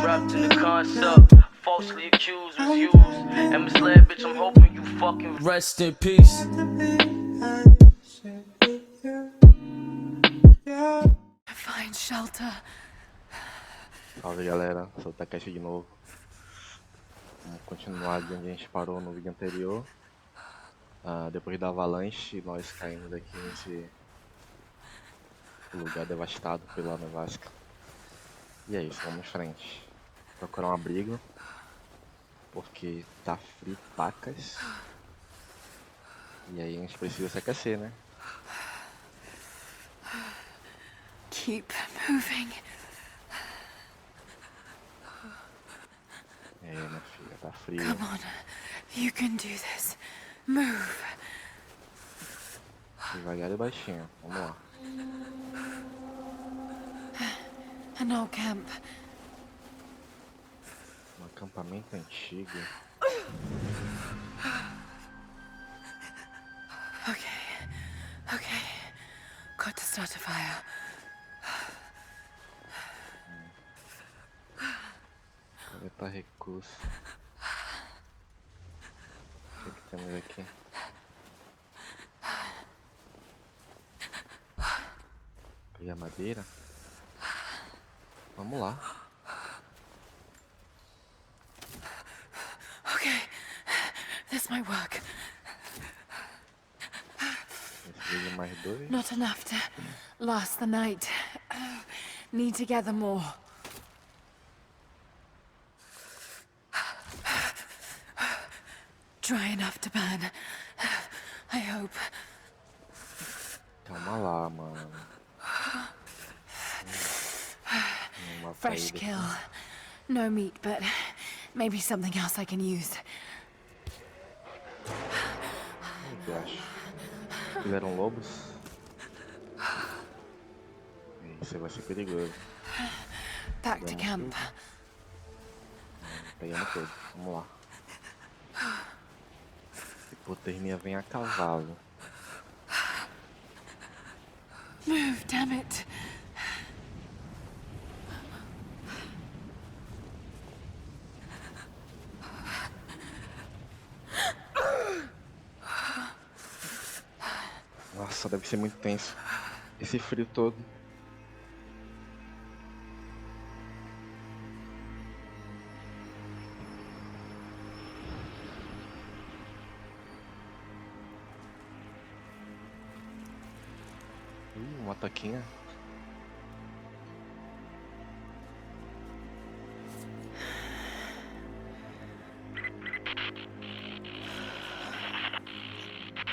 wrapped in the concept. Falsely accused was used and misled, bitch. I'm hoping you fucking rest in peace. Find shelter. Salve galera, sou o Takeshi de novo. Vamos continuar de onde a gente parou no vídeo anterior. Depois da avalanche, nós caímos aqui nesse lugar devastado pela nevasca. E é isso, vamos em frente. Procurar um abrigo, porque tá frio pacas. E aí a gente precisa se aquecer, né? Keep moving. É, minha filha, tá frio. Come on. You can do this. Move. Devagar e baixinho, vamos lá. An old camp. Um acampamento antigo. Okay. Got to start a fire. Coletar recursos. O que temos aqui? Pegar madeira? Vamos lá. Okay. This might work. Preciso de mais dois. Not enough to last the night. Need to gather more. Dry enough to burn. I hope. Calma lá, mano. Fresh kill. No meat, but maybe something else I can use. O que eu acho? Tiveram lobos? Isso vai ser perigoso. Back to camp. Pegamos tudo. Vamos lá. Hipotermia vem a cavalo. Move, damn it. Nossa, deve ser muito tenso. Esse frio todo. Uma toquinha.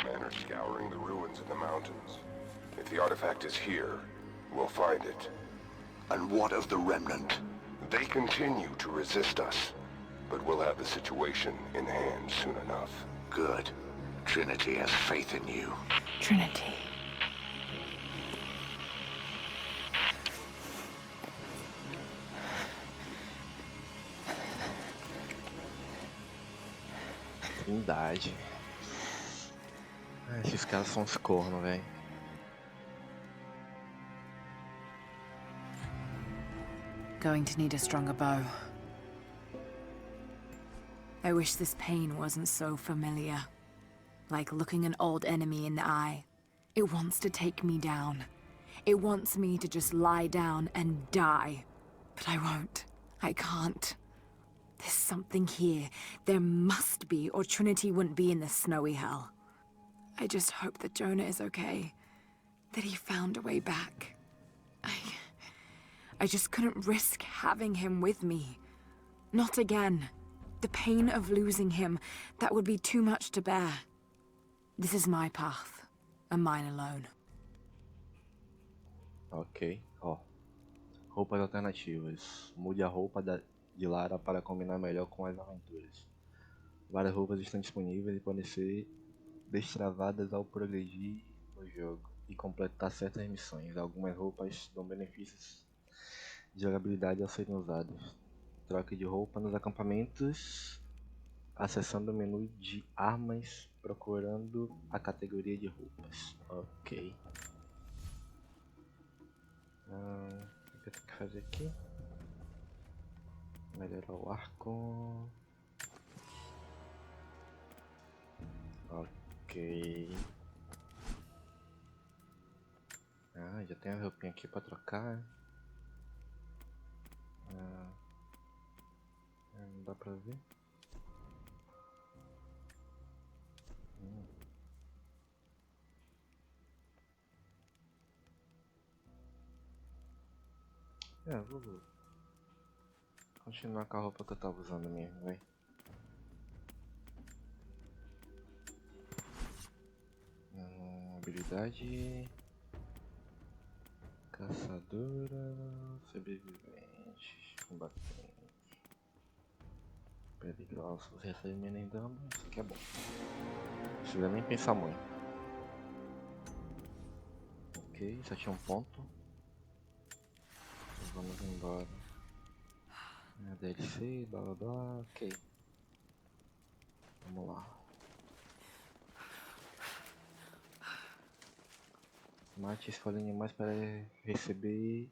Men are scouring the ruins in the mountains. If the artifact is here, we'll find it. And what of the remnant? They continue to resist us, but we'll have the situation in hand soon enough. Good. Trinity has faith in you. Trinity. Trindade. Esses caras são uns cornos, velho. Going to need a stronger bow. I wish this pain wasn't so familiar. Like looking an old enemy in the eye. It wants to take me down. It wants me to just lie down and die. But I won't. I can't. There's something here. There must be, or Trinity wouldn't be in this snowy hell. I just hope that Jonah is okay. That he found a way back. I just couldn't risk having him with me. Not again. The pain of losing him, that would be too much to bear. This is my path, and mine alone. Ok, ó. Roupas alternativas. Mude a roupa de Lara para combinar melhor com as aventuras. Várias roupas estão disponíveis e podem ser destravadas ao progredir no jogo e completar certas missões. Algumas roupas dão benefícios de jogabilidade ao serem usadas. Troque de roupa nos acampamentos, acessando o menu de armas, procurando a categoria de roupas. Ok. O que eu tenho que fazer aqui? Melhorar o arco. Ok. Ah, já tem a roupinha aqui pra trocar. Não dá pra ver. Vou continuar com a roupa que eu tava usando mesmo, vai. Habilidade caçadora, sobrevivente, combatente, perigoso, você recebe menos dano, isso aqui é bom. Não precisa nem pensar muito. Ok, só tinha um ponto. Então vamos embora. DLC, blá blá blá, ok. Vamos lá. Mate escolhe animais para receber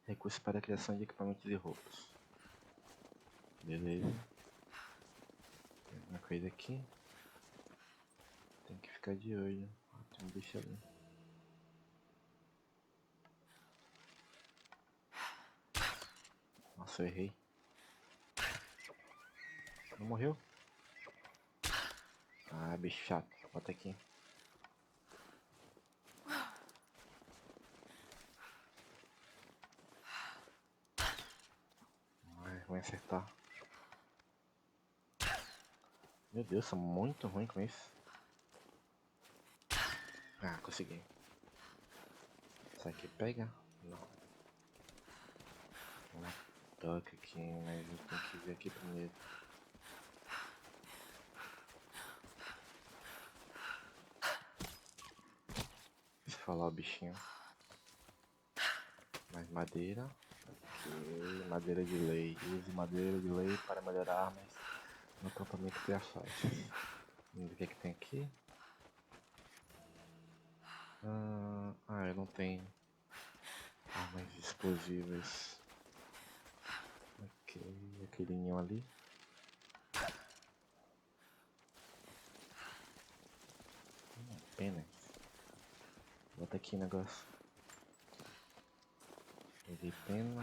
recursos para a criação de equipamentos e roupas. Beleza. Tem uma coisa aqui. Tem que ficar de olho. Tem um bicho ali. Nossa, eu errei. Não morreu? Ah, bicho chato. Bota aqui. Ai, vou acertar. Meu Deus, sou muito ruim com isso. Ah, consegui. Isso aqui pega? Não. Uma toca aqui, mas eu tenho que ver aqui primeiro. Deixa eu falar o bichinho. Mais madeira. Ok, madeira de lei. Use madeira de lei para melhorar armas no acampamento que a faz. Vamos ver o que é que tem aqui. Eu não tenho armas explosivas. Ok, aquele ninho ali. Pena. Bota aqui o negócio. Peguei pena.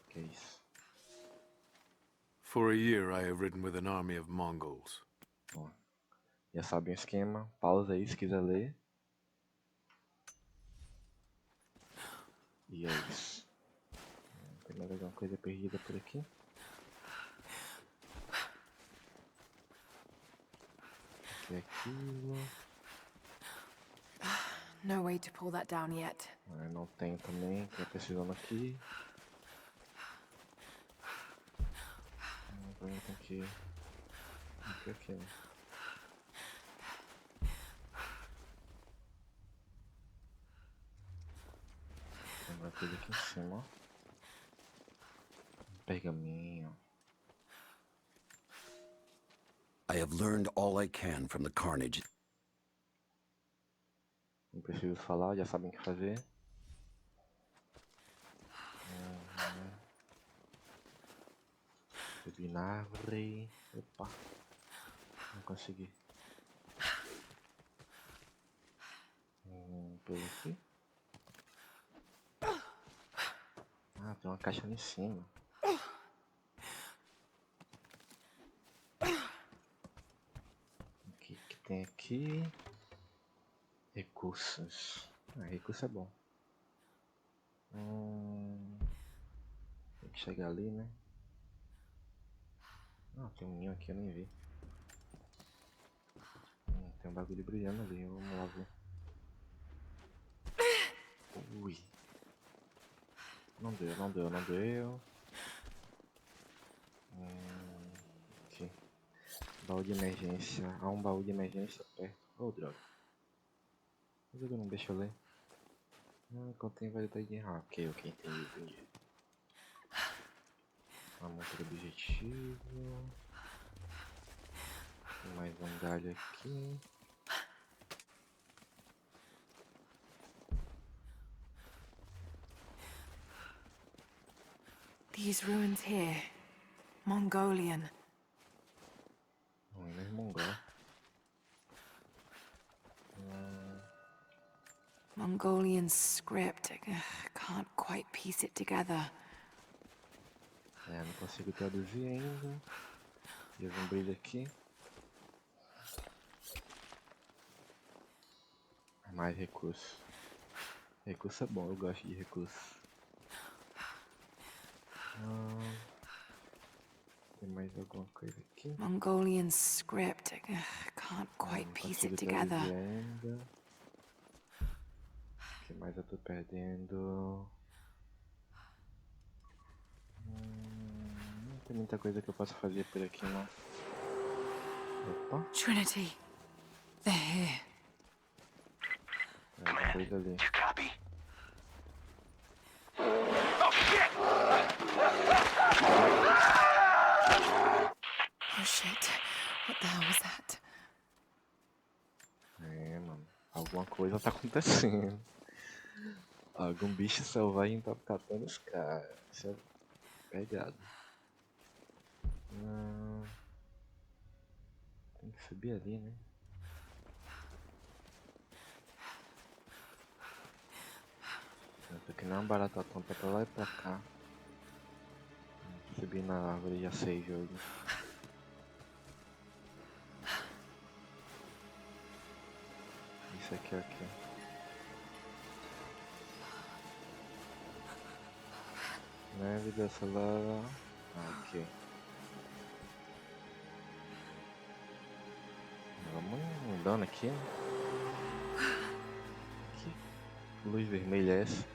Que é isso? For a year I have ridden with an army of Mongols. Bom, já sabe o esquema. Pausa aí se quiser ler. E é isso. Tem mais alguma coisa perdida por aqui? Que é aquilo? No way to pull that down yet. Não tem também, que é precisando aqui. Agora tem que... Aqui, né? Tem uma coisa aqui em cima, ó. Pergaminho. I have learned all I can from the carnage. Não preciso falar, já sabem o que fazer. Subi na árvore. Opa. Não consegui. Por aqui. Ah, tem uma caixa ali em cima. O que tem aqui? Recursos. Recurso é bom. Tem que chegar ali, né? Tem um ninho aqui, eu nem vi. Tem um bagulho brilhando ali, vamos lá ver. Ui. Não deu, não deu, não deu. Aqui. Baú de emergência. Há um baú de emergência perto. Oh, droga. O jogo não deixa eu ler. Contém variedade de... ok, entendi. A monta do objetivo. Tem mais Mais um galho aqui. These ruins here. Mongolian. Ruínas mongol. Mongolian script. I can't quite piece it together. Não consigo traduzir ainda. Fiz um brilho aqui. Mais recurso. Recurso é bom, eu gosto de recurso. Tem mais alguma coisa aqui? Mongolian script. I can't quite Não piece it consigo traduzir together. ainda. O que mais eu tô perdendo? Não tem muita coisa que eu possa fazer por aqui, não. Opa, Trinity. They're here. tem uma coisa ali. You copy? Oh shit. What the hell was that? É, mano. Alguma coisa tá acontecendo. Algum bicho selvagem tá catando os caras. Isso é pegado. Tem que subir ali, né? Eu tô que nem uma barata tonta pra lá e pra cá. Subir na árvore, já sei jogo. Isso aqui é o quê? Neve dessa lava. Ok. Vamos andando aqui, né? Que luz vermelha é essa?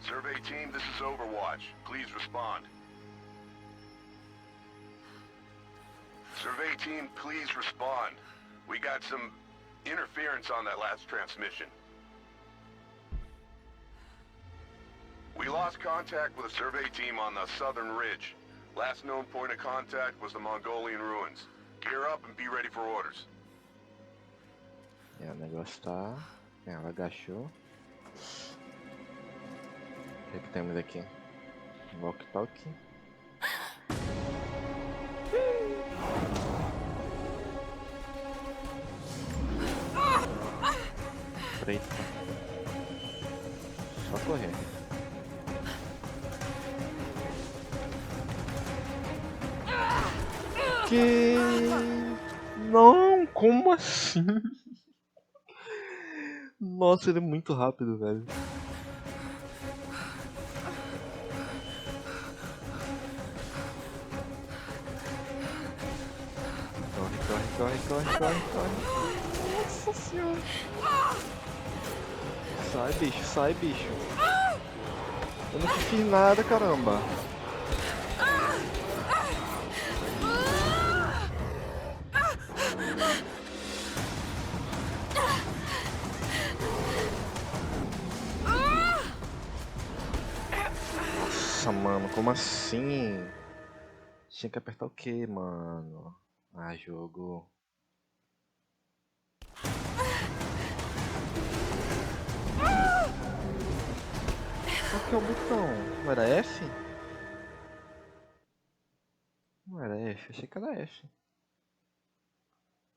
Survey team, this is Overwatch. Please respond. Survey team, please respond. We got some interference on that last transmission. We lost contact with the survey team on the southern ridge. Last known point of contact was the Mongolian ruins. Gear up and be ready for orders. O negócio tá... ela agachou. O que temos aqui? Walkie-talkie. Preta. Só correr. Que... Não, como assim? Nossa, ele é muito rápido, velho. Corre. Nossa senhora. Sai, bicho. Eu não fiz nada, caramba. Nossa, mano, como assim? Tinha que apertar o que, mano? Ah, jogo. Qual que é o botão? Não era F? Não era F, achei que era F.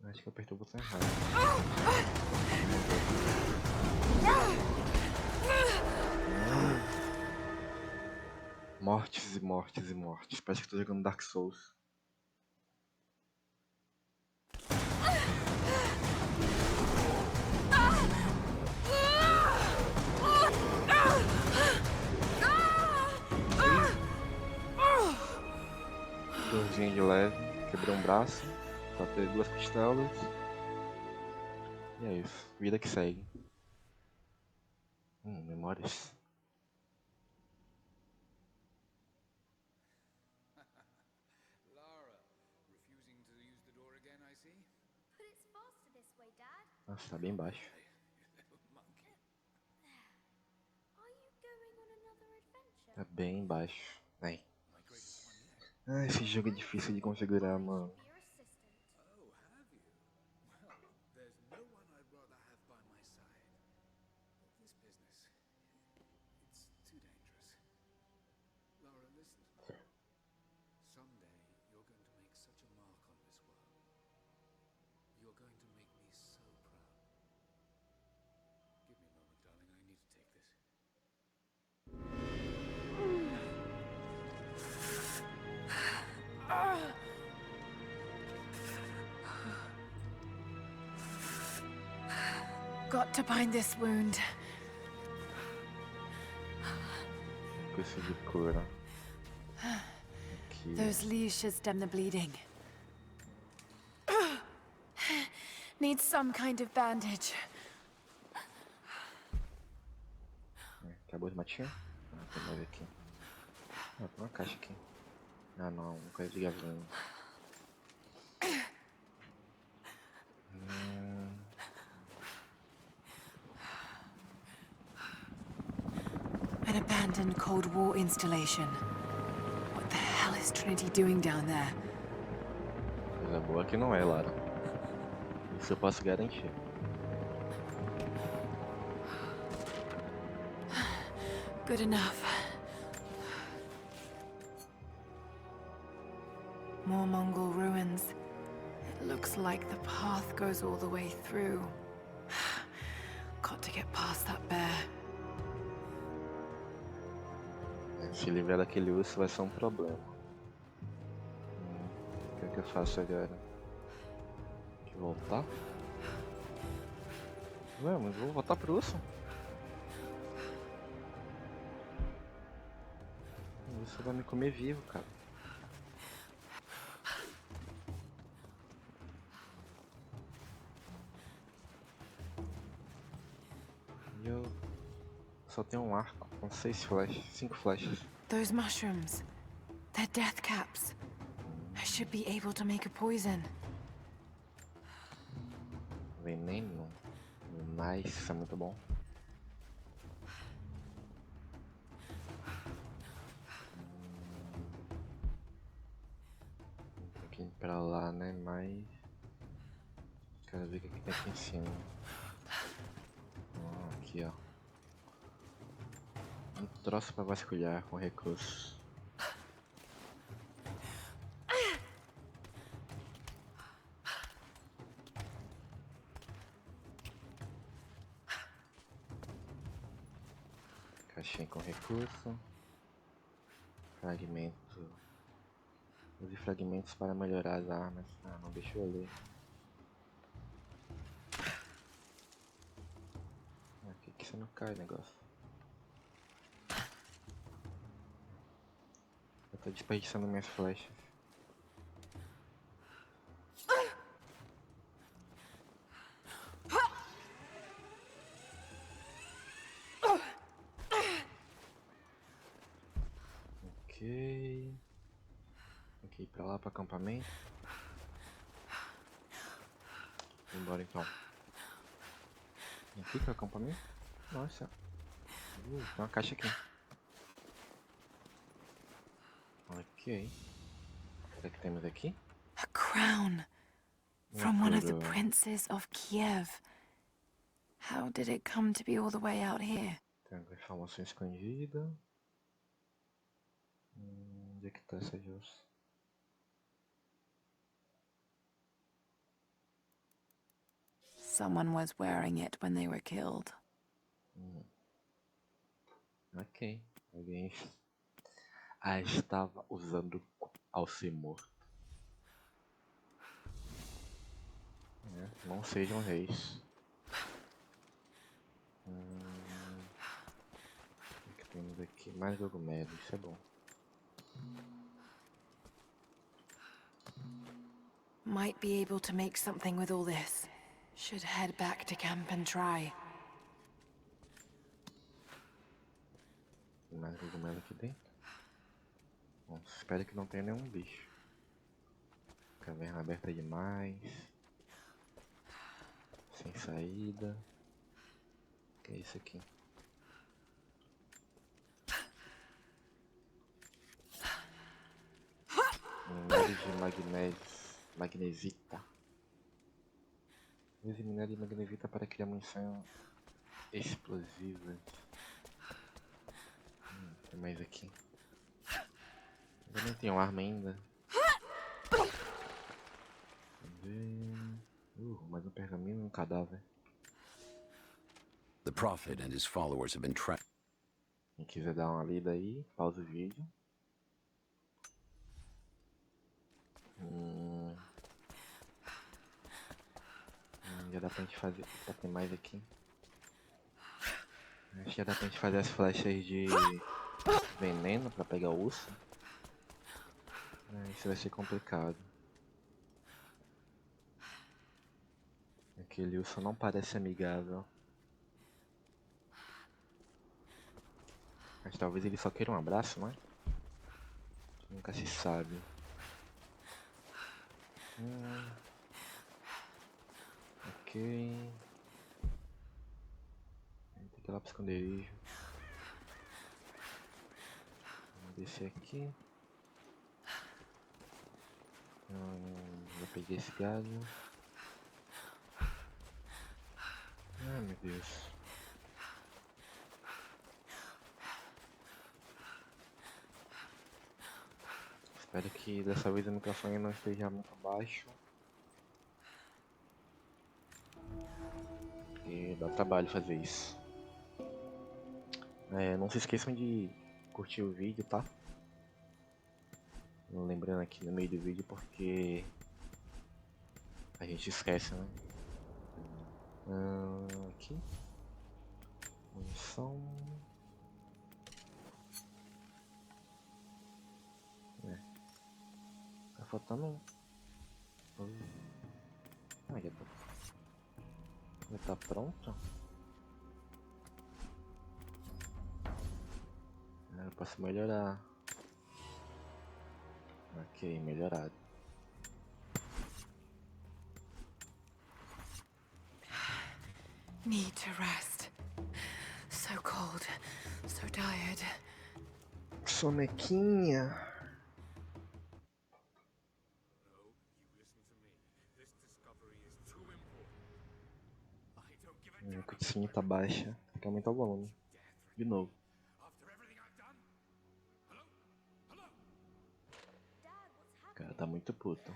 Acho que eu apertei o botão errado. Mortes e mortes e mortes. Parece que tô jogando Dark Souls. Dorzinho de leve, quebrei um braço, tapei 2 costelas. E é isso, vida que segue. Memórias. Lara, refusing to use the door again, I see. But it's faster this way, Dad. Nossa, tá bem baixo. Monkey. Are you going on another adventure? Tá bem baixo. Ai. My greatest one yet. Ah, esse jogo é difícil de configurar, mano. You're a You're going to make me so proud. Give me a moment, darling. I need to take this. Got to bind this wound. Consegui cura. Aqui. Those leaves should stem the bleeding. Need some kind of bandage. Acabou de matinha? Ah, tem mais aqui. Ah, tem uma caixa aqui. Ah não, coisa de gasolina. An abandoned Cold War installation. What the hell is Trinity doing down there? Coisa boa que não é, Lara. Isso eu posso garantir. Good enough. More Mongol ruins. It looks like the path goes all the way through. Got to get past that bear. Se livrar daquele urso vai ser um problema. O que é que eu faço agora? Tem que voltar? Ué, mas vou voltar pro urso? O urso vai me comer vivo, cara. E eu só tenho um arco com 5 flechas. Those mushrooms. They're death caps. I should be able to make a poison. Veneno. Nice, isso é muito bom. Tem que ir pra lá, né? Mas quero ver o que tem aqui em cima. Aqui, ó. Um troço pra vasculhar com recursos. Caixinha com recurso. Fragmento. Use fragmentos para melhorar as armas. Ah, não deixa eu ler. Aqui que você não cai o negócio. Eu tô desperdiçando minhas flechas. Ok. Tem que ir pra lá, pro acampamento. Vamos embora então. Aqui que é o acampamento? Nossa. Tem uma caixa aqui. Ok. O que é que temos aqui? A crown. From one of the princes of Kiev. How did it come to be all the way out here? Tem uma informação escondida. Onde é que tá essa jossa? Someone was wearing it when they were killed. Ok. Alguém a estava usando ao ser morto. Não sejam reis. O que temos aqui? Mais cogumelo, isso é bom. Might be able to make something with all this. Should head back to camp and try. Tem mais cogumelo aqui dentro. Bom, espero que não tenha nenhum bicho. Caverna aberta demais. Sem saída. O que é isso aqui? Minério de magnesita. Use minério de magnesita para criar munição explosivas. Tem mais aqui. Eu nem tenho arma ainda. Vamos ver. Mais um pergaminho e um cadáver. The Prophet and his followers have been trapped. Quem quiser dar uma lida aí, pausa o vídeo. Já dá pra gente fazer. Tem mais aqui. Acho que já dá pra gente fazer as flechas de veneno pra pegar o urso. Isso vai ser complicado. Aquele urso não parece amigável. Mas talvez ele só queira um abraço, não é? Nunca se sabe. Ok. Tem que ir lá pro esconderijo. Vamos descer aqui. Já peguei esse galho. Ai meu Deus. Espero que dessa vez o microfone não esteja muito baixo. Porque dá trabalho fazer isso. Não se esqueçam de curtir o vídeo, tá? Lembrando aqui no meio do vídeo porque a gente esquece, né? Aqui. Munição. Tá faltando um. Já tá pronto? Eu posso melhorar. Ok, melhorado. Need to rest. So cold, so tired. Sonequinha. No, you listen to me. This discovery is too important. I don't give a damn A cutscene tá baixa. Tem que aumentar o volume. De novo. after everything I've done. Hello? Hello? Dad, what's O happening? cara tá muito puto.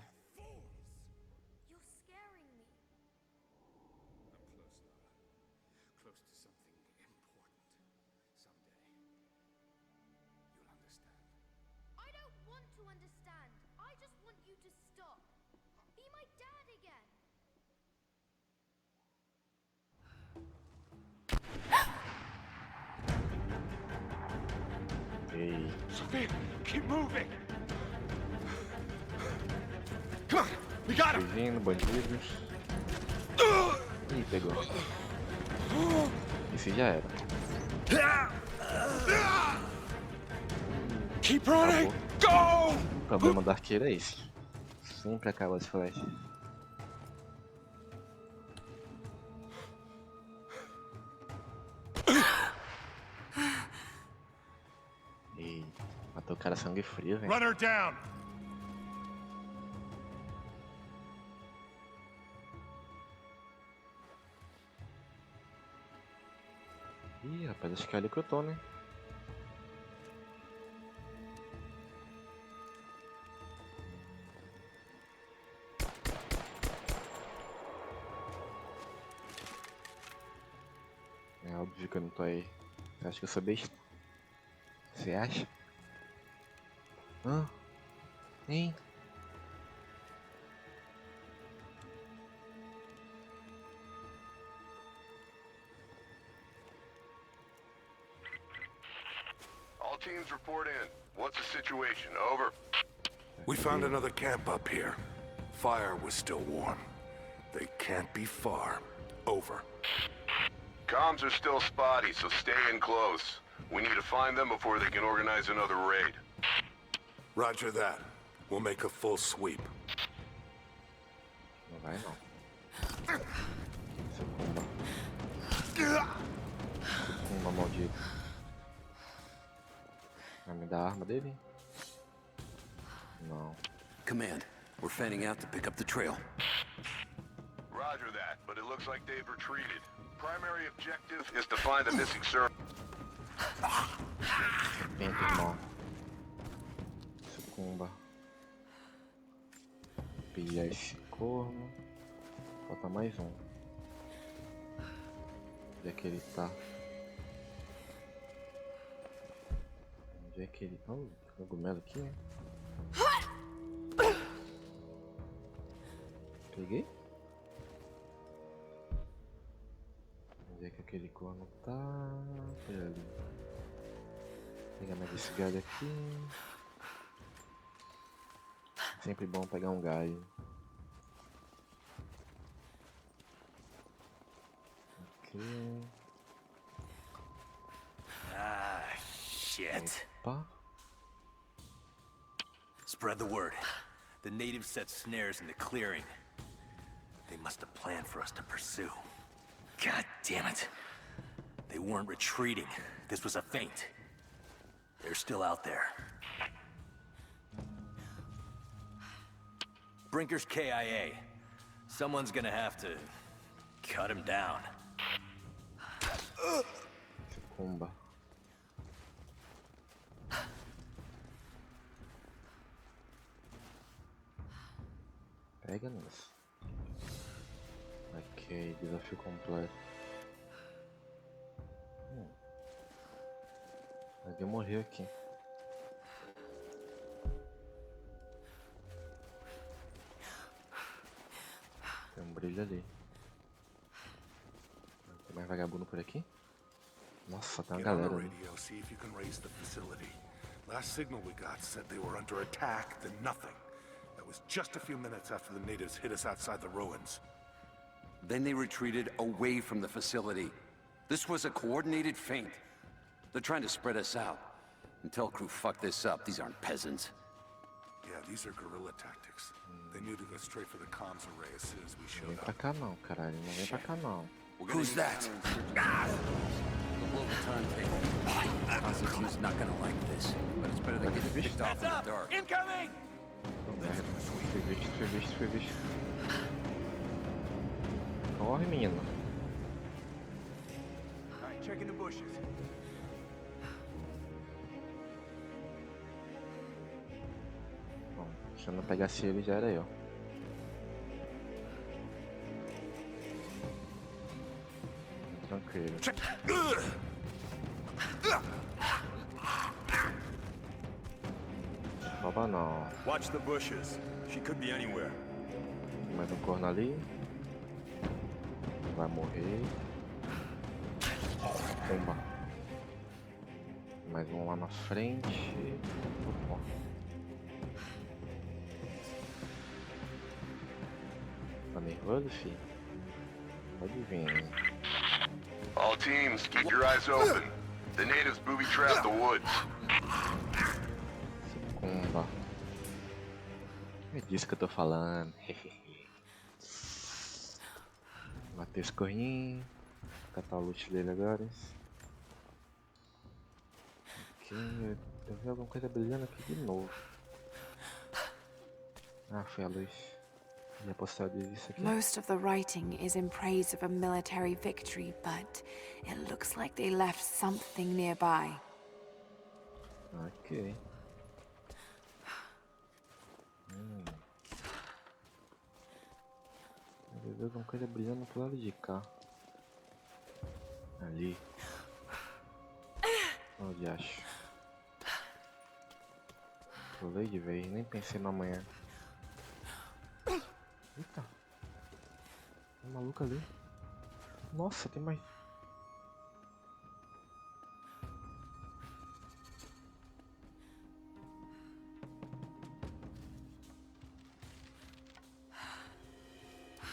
You're scaring me. I'm close, Lara. Close to something important. Someday, you'll understand. I don't want to understand. I just want you to stop. Be my dad again. Ei, Sophia, keep moving! Come on, we got him! fugindo, bandidos. Ih, pegou. Esse já era. Keep running! Acabou. Go! O problema do arqueiro é esse. Sempre acaba as flechas. Ei, matou o cara sangue frio, velho. Run her down! Ih, rapaz, acho que é ali que eu tô, né? É óbvio que eu não tô aí. Você acha que eu sou besta? Você acha? Hã? Hein? All teams report in. What's the situation? Over. We found another camp up here. Fire was still warm. They can't be far. Over. Comms are still spotty, so stay in close. We need to find them before they can organize another raid. Roger that. We'll make a full sweep. Não vai não. Sucumba. Sucumba, maldito. Vai me dar a arma dele? Não. Command, we're fanning out to pick up the trail. Roger that, but it looks like they've retreated. Primary objective is to find the missing server. Vem, irmão. Sucumba. Pilhar esse corno. Falta mais um. Onde é que ele tá? Onde é que ele... Oh, cogumelo aqui, né? Peguei? Onde é que aquele corno tá? Foi ali. Vou pegar mais esse galho aqui. Sempre bom pegar um galho. Aqui. Ah, shit. Opa. Spread the word. The natives set snares in the clearing. They must have planned for us to pursue. God damn it. They weren't retreating. This was a feint. They're still out there. Brinker's KIA. Someone's gonna have to cut him down. Comba. Pega nisso. Ok, desafio completo. Alguém morreu aqui. Tem um brilho ali. Tem mais vagabundo por aqui? Nossa, tem uma Get on the galera ali. radio, see if you can raise the facility. Last signal we got said they were under attack, then nothing. That was just a few minutes after the natives hit us outside the ruins. Then they retreated away from the facility. This was a coordinated feint. They're trying to spread us out. Until crew fuck this up, these aren't peasants. Yeah, these are guerrilla tactics. They knew to go straight for the comms array as soon as we Não showed vem pra up. cá não, caralho. Não vem pra cá não. Who's that? Blow the turntable. Constantine's not gonna like this, but it's better than getting picked off in the dark. Incoming! Merda. Foi visto, foi visto, foi visto. Corre, menino. Alright, checking the bushes. Bom, se eu não pegasse ele, já era eu. Tranquilo. Rouba não. Watch the bushes. She could be anywhere. Tem mais um corno ali. Vai morrer. Pumba. Mais um lá na frente. Opa. Tá nervoso, filho? Pode vir, hein? All teams, keep your eyes open. The natives booby-trapped the woods. Pumba. É disso que eu tô falando. Matei esse corninho. Vou catar o loot dele agora. Aqui, eu vi alguma coisa brilhando aqui de novo. Ah, foi a luz. Já posso dizer isso aqui. Most of the writing is in praise of a military victory, but it looks like they left something nearby. Ok. Eu vi alguma coisa brilhando pro lado de cá. Ali. Onde acho? Pulei de vez, nem pensei no amanhã. Eita. Tem um maluco ali. Nossa, tem mais.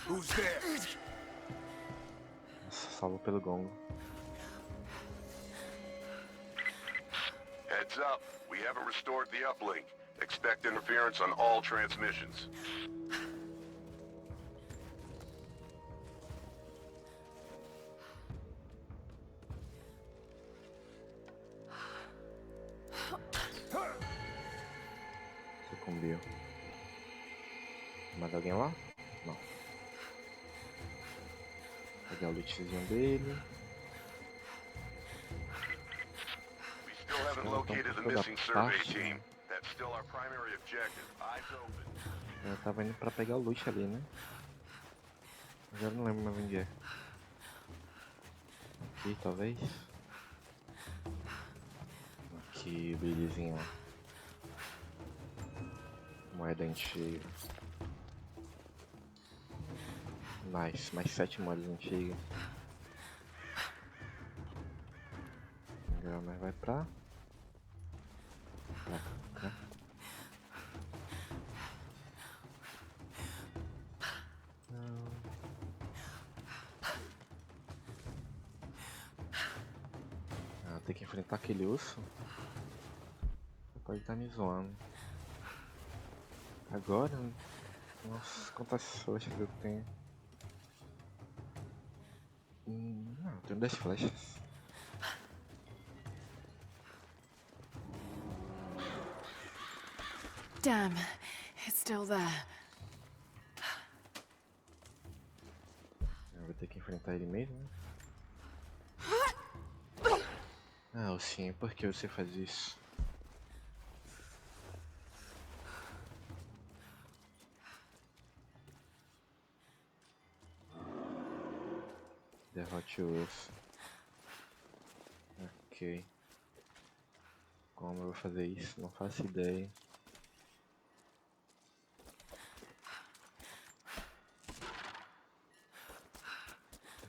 Who's there? Nossa, salvo pelo gongo. Heads up, we haven't restored the uplink. Expect interference on all transmissions. Sucumbiu. Mais alguém lá? Não. Pegar o lootzinho dele. We still haven't located the missing survey team. That's still our primary objective. Eyes open. Eu tava indo pra pegar o loot ali, né? Agora não lembro mais onde é. Aqui, talvez? Aqui, belezinha. Moeda antiga. Nice, mais 7 moedas antigas. Agora nós vai pra cá. Tem que enfrentar aquele urso. Você pode estar me zoando. Agora? Nossa, quantas flechas eu tenho? Não, eu tenho 10 flechas. Damn, it's still there. Eu vou ter que enfrentar ele mesmo, né? Ah, sim, por que você faz isso? Derrote o urso. Ok. Como eu vou fazer isso? Não faço ideia.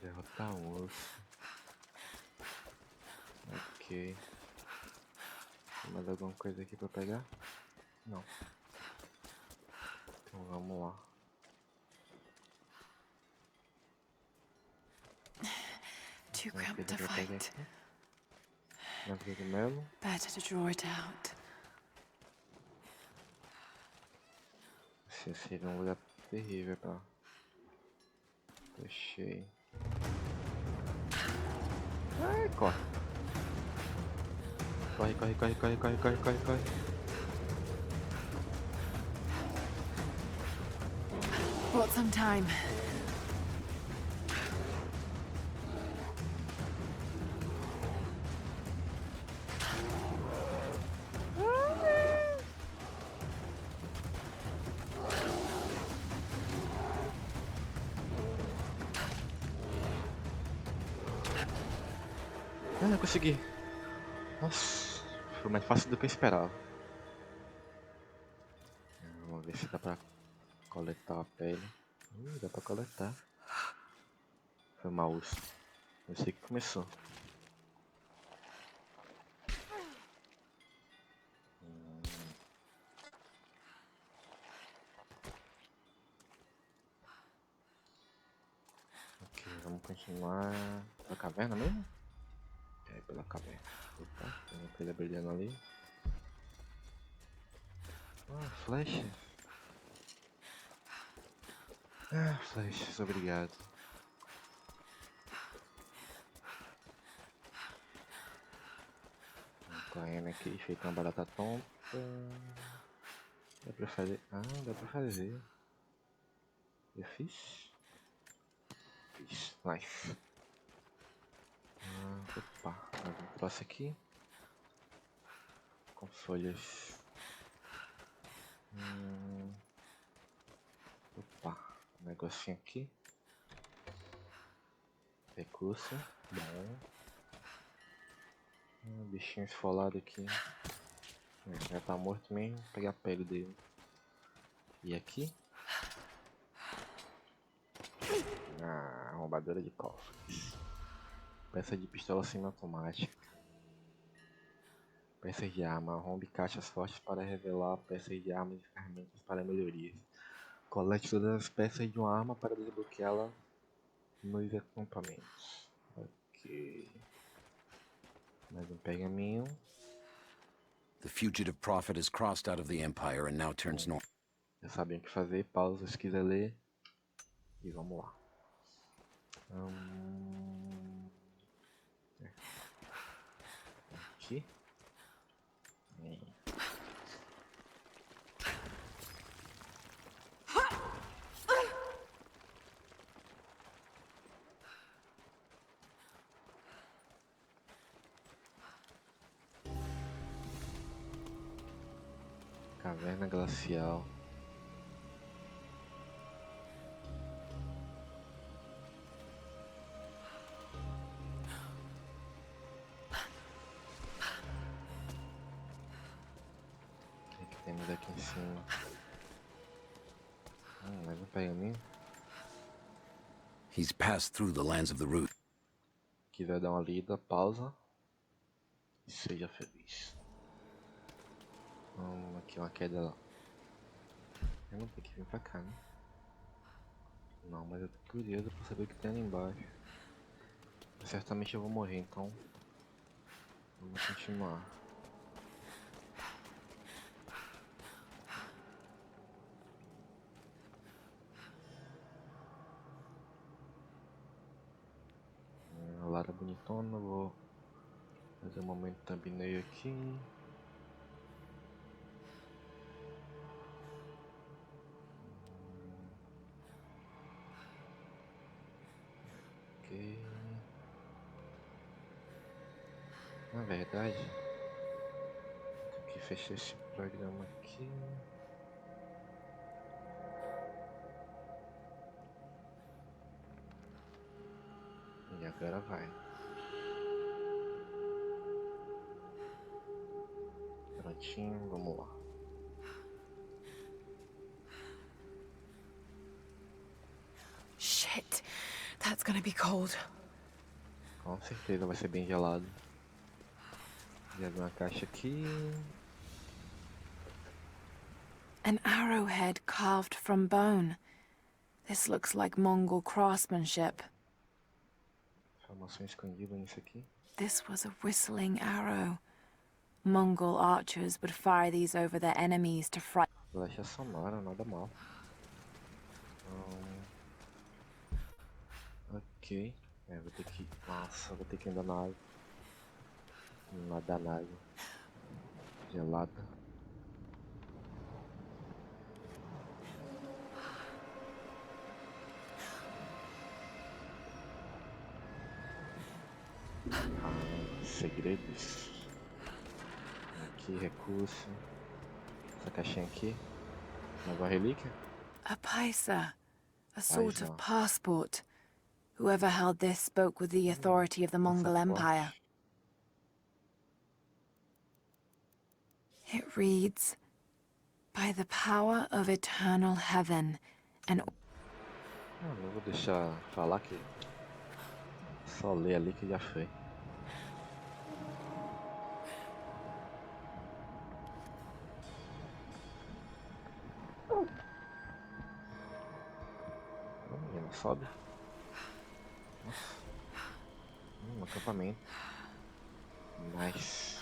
Derrotar um urso. Ok. Tem mais alguma coisa aqui pra pegar? Não. Então vamos lá. Too Tem cramped coisa to pra pegar fight. aqui. Mais cogumelo. Better to draw it out. Esse seria um lugar terrível pra... Tô cheio. Ai, corre. Corre, corre, corre, corre, corre, corre, corre, corre. Bought some time. Ah, eu consegui. Nossa, foi mais fácil do que eu esperava. Vamos ver se dá pra coletar a pele. Dá pra coletar. Foi mal urso. Eu sei que começou. Ok, vamos continuar pela caverna mesmo? É, pela caverna. Opa, tem uma coisa brilhando ali. Ah, flecha. Ah, flechas, obrigado. Correndo aqui, feito uma barata tonta. Dá pra fazer. Ah, dá pra fazer. Eu fiz? Fiz. Nice. Opa, mais um troço aqui. Com folhas. Opa, um negocinho aqui. Recurso. Bom. Bichinho esfolado aqui. Já tá morto mesmo. Vou pegar a pele dele. E aqui? Arrombadora de cofres. Peça de pistola semiautomática. Peças de arma. Arrombe caixas fortes para revelar peças de armas e ferramentas para melhorias. Colete todas as peças de uma arma para desbloqueá-la nos acampamentos. Ok. Mais um pergaminho. The fugitive prophet has crossed out of the Empire and now turns north. Já sabem o que fazer. Pausa se quiser ler. E vamos lá. Aqui. Caverna glacial. não pega a mim. He's passed through the lands of the root. Quiser dar uma lida, pausa. E seja feliz. Aqui uma queda lá. Eu não tenho que vir pra cá, né? Não, mas eu tô curioso pra saber o que tem ali embaixo. Certamente eu vou morrer, então vamos continuar. A Lara bonitona, vou fazer um momento thumbnail aqui. Ok. Na verdade, tenho que fechar esse programa aqui. E agora vai. Prontinho, vamos lá. Shit, that's gonna be cold. Com certeza vai ser bem gelado. Já vi uma caixa aqui. An arrowhead carved from bone. This looks like Mongol craftsmanship. Informação escondida nisso aqui. This was a whistling arrow. Mongol archers would fire these over their enemies to frighten. Flecha sonora, nada mal. Ok. Vou ter que. Nossa, vou ter que andar na água. Nadar na água. Gelada. Segredos. Aqui, recurso. Essa caixinha aqui. Nova relíquia. A paisa, a sort of Paisa. passport. Whoever held this spoke with the authority of the Mongol Empire. It reads, "By the power of eternal heaven, and Não vou deixar falar que só ler ali que já foi. Menino, sobe. Nossa. Acampamento. Nice.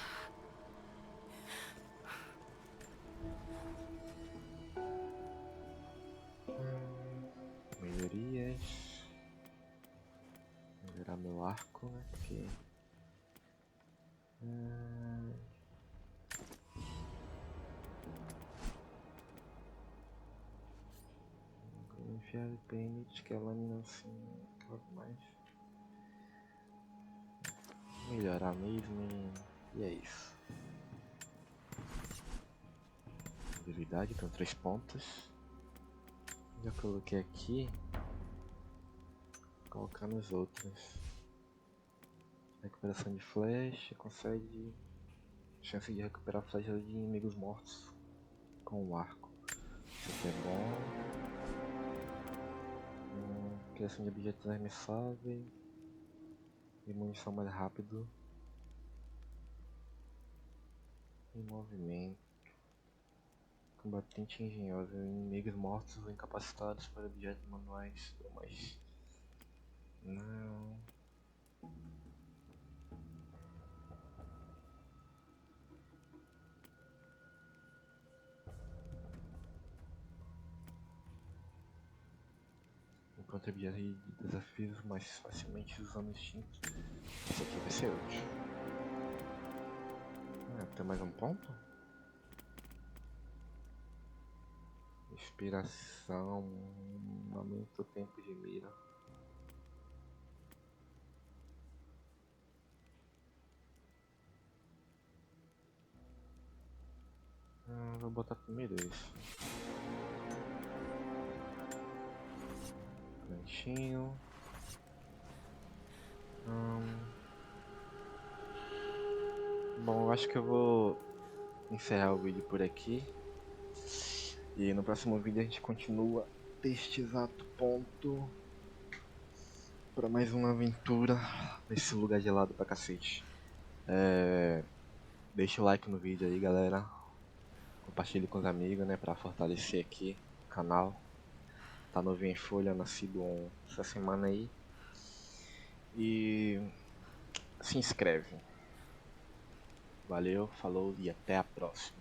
Melhorias. Melhorar meu arco, né? Porque... enfiar o permite que a lâmina assim, logo mais. Melhorar mesmo e é isso. Habilidade, então 3 pontos. Já coloquei aqui. Vou colocar nos outros. Recuperação de flecha, concede chance de recuperar flechas de inimigos mortos com o arco. Isso aqui é bom. Criação de objetos arremessáveis e munição mais rápido em movimento. Combatente engenhoso, inimigos mortos ou incapacitados para objetos manuais, mas não. Enquanto objetos de desafios mais facilmente usando instinto. Isso aqui vai ser útil. Tem mais um ponto? Inspiração, aumenta o tempo de mira. Vou botar primeiro isso. Ganchinho. Bom, eu acho que eu vou encerrar o vídeo por aqui. E no próximo vídeo a gente continua deste exato ponto para mais uma aventura nesse lugar gelado pra cacete. Deixa o like no vídeo aí, galera. Compartilhe com os amigos, né, para fortalecer aqui o canal. Tá novinho em folha, nascido essa semana aí. E se inscreve. Valeu, falou e até a próxima.